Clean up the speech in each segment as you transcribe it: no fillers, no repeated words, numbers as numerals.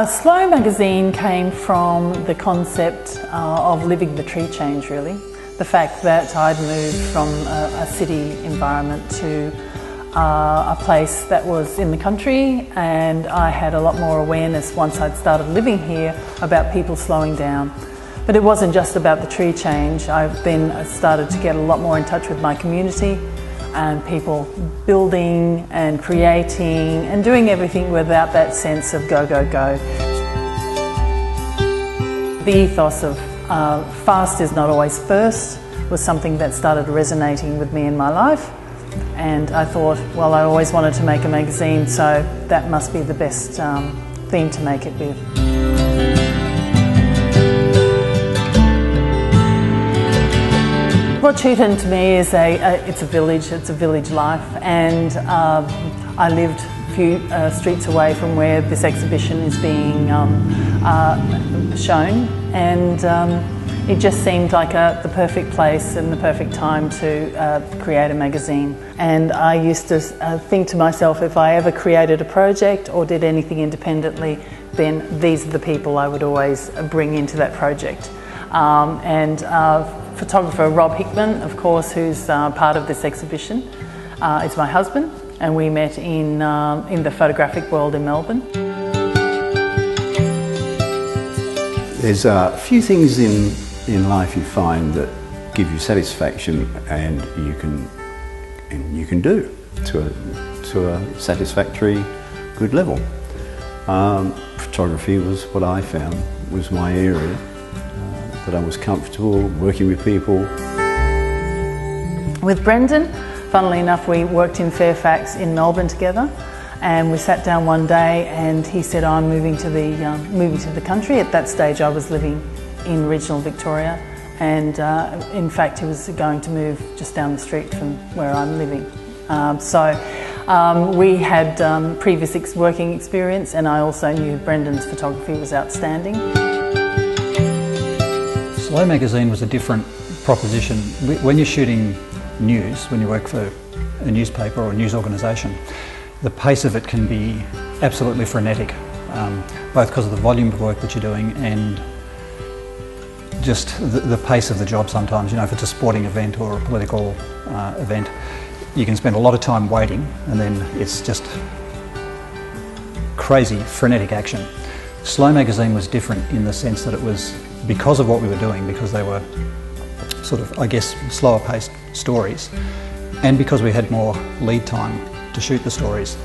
Slow magazine came from the concept of living the tree change, really. The fact that I'd moved from a city environment to a place that was in the country, and I had a lot more awareness once I'd started living here about people slowing down. But it wasn't just about the tree change. I've then started to get a lot more in touch with my community and people building and creating and doing everything without that sense of go, go, go. The ethos of fast is not always first was something that started resonating with me in my life, and I thought, well, I always wanted to make a magazine, so that must be the best theme to make it with. Well, Chewton to me is it's a village life, and I lived a few streets away from where this exhibition is being shown, and it just seemed like the perfect place and the perfect time to create a magazine. And I used to think to myself, if I ever created a project or did anything independently, then these are the people I would always bring into that project. Photographer Rob Hickman, of course, who's part of this exhibition, is my husband, and we met in the photographic world in Melbourne. There's a few things in life you find that give you satisfaction, and you can do to a satisfactory, good level. Photography was what I found was my area. That I was comfortable working with people. With Brendan, funnily enough, we worked in Fairfax in Melbourne together, and we sat down one day and he said, I'm moving to the country. At that stage I was living in regional Victoria, and in fact he was going to move just down the street from where I'm living. We had previous working experience, and I also knew Brendan's photography was outstanding. Slow magazine was a different proposition. When you're shooting news, when you work for a newspaper or a news organisation, the pace of it can be absolutely frenetic, both because of the volume of work that you're doing and just the pace of the job sometimes. You know, if it's a sporting event or a political event, you can spend a lot of time waiting, and then it's just crazy, frenetic action. Slow magazine was different in the sense that it was, because of what we were doing, because they were sort of, I guess, slower paced stories, and because we had more lead time to shoot the stories,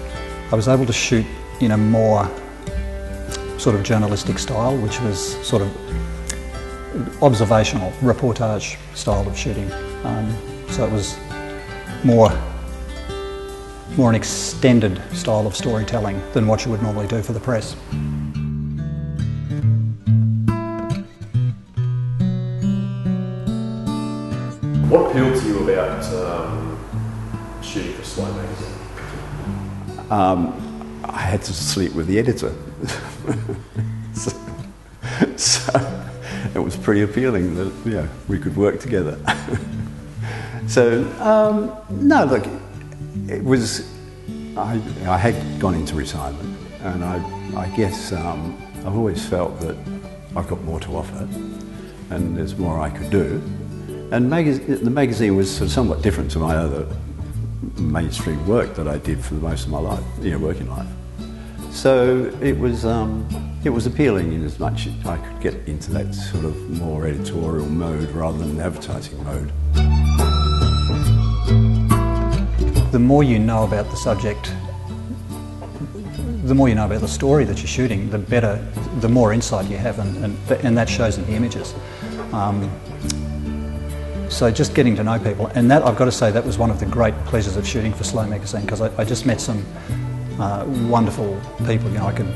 I was able to shoot in a more sort of journalistic style, which was sort of observational, reportage style of shooting. So it was more an extended style of storytelling than what you would normally do for the press. What appealed to you about shooting for Slow magazine? I had to sleep with the editor, so it was pretty appealing that we could work together. So no, look, it was. I had gone into retirement, and I guess I've always felt that I've got more to offer, and there's more I could do. And the magazine was sort of somewhat different to my other mainstream work that I did for most of my life, working life. So it was appealing in as much as I could get into that sort of more editorial mode rather than advertising mode. The more you know about the subject, the more you know about the story that you're shooting, the better, the more insight you have, and that shows in the images. So just getting to know people, and that, I've got to say, that was one of the great pleasures of shooting for Slow magazine, because I just met some wonderful people. I could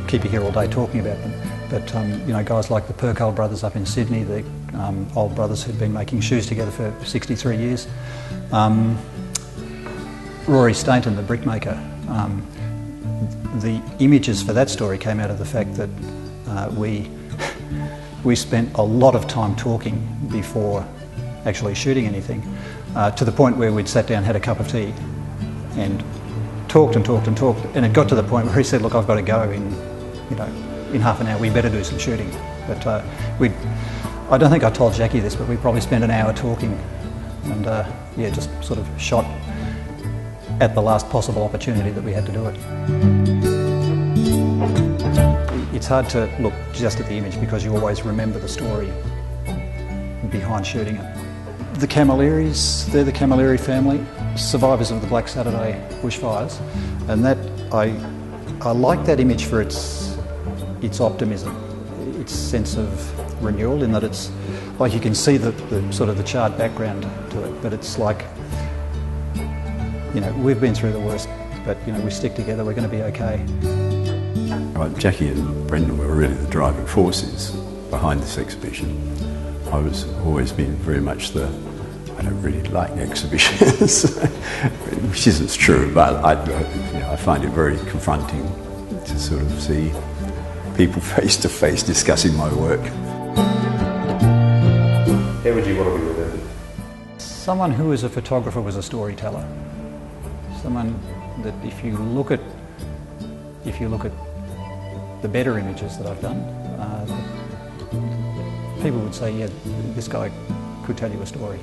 keep you here all day talking about them, but guys like the Perkal brothers up in Sydney, the old brothers who'd been making shoes together for 63 years. Rory Stainton, the brickmaker. The images for that story came out of the fact that we spent a lot of time talking before actually shooting anything, to the point where we'd sat down, had a cup of tea, and talked and talked and talked, and it got to the point where he said, "Look, I've got to go in in half an hour we better do some shooting. But I don't think I told Jackie this, but we probably spent an hour talking, and yeah, just sort of shot at the last possible opportunity that we had to do it. It's hard to look just at the image because you always remember the story behind shooting it. The Camilleries, they're the Camilleri family, survivors of the Black Saturday bushfires, and that I like that image for its optimism, its sense of renewal, in that it's like you can see the sort of the charred background to it, but it's like, you know, we've been through the worst, but you know, we stick together, we're going to be okay. Jackie and Brendan were really the driving forces behind this exhibition. I was always been very much I don't really like exhibitions, which isn't true, but I find it very confronting to sort of see people face to face discussing my work. How would you want to be remembered? Someone who as a photographer was a storyteller. Someone that if you look at the better images that I've done, people would say, yeah, this guy could tell you a story.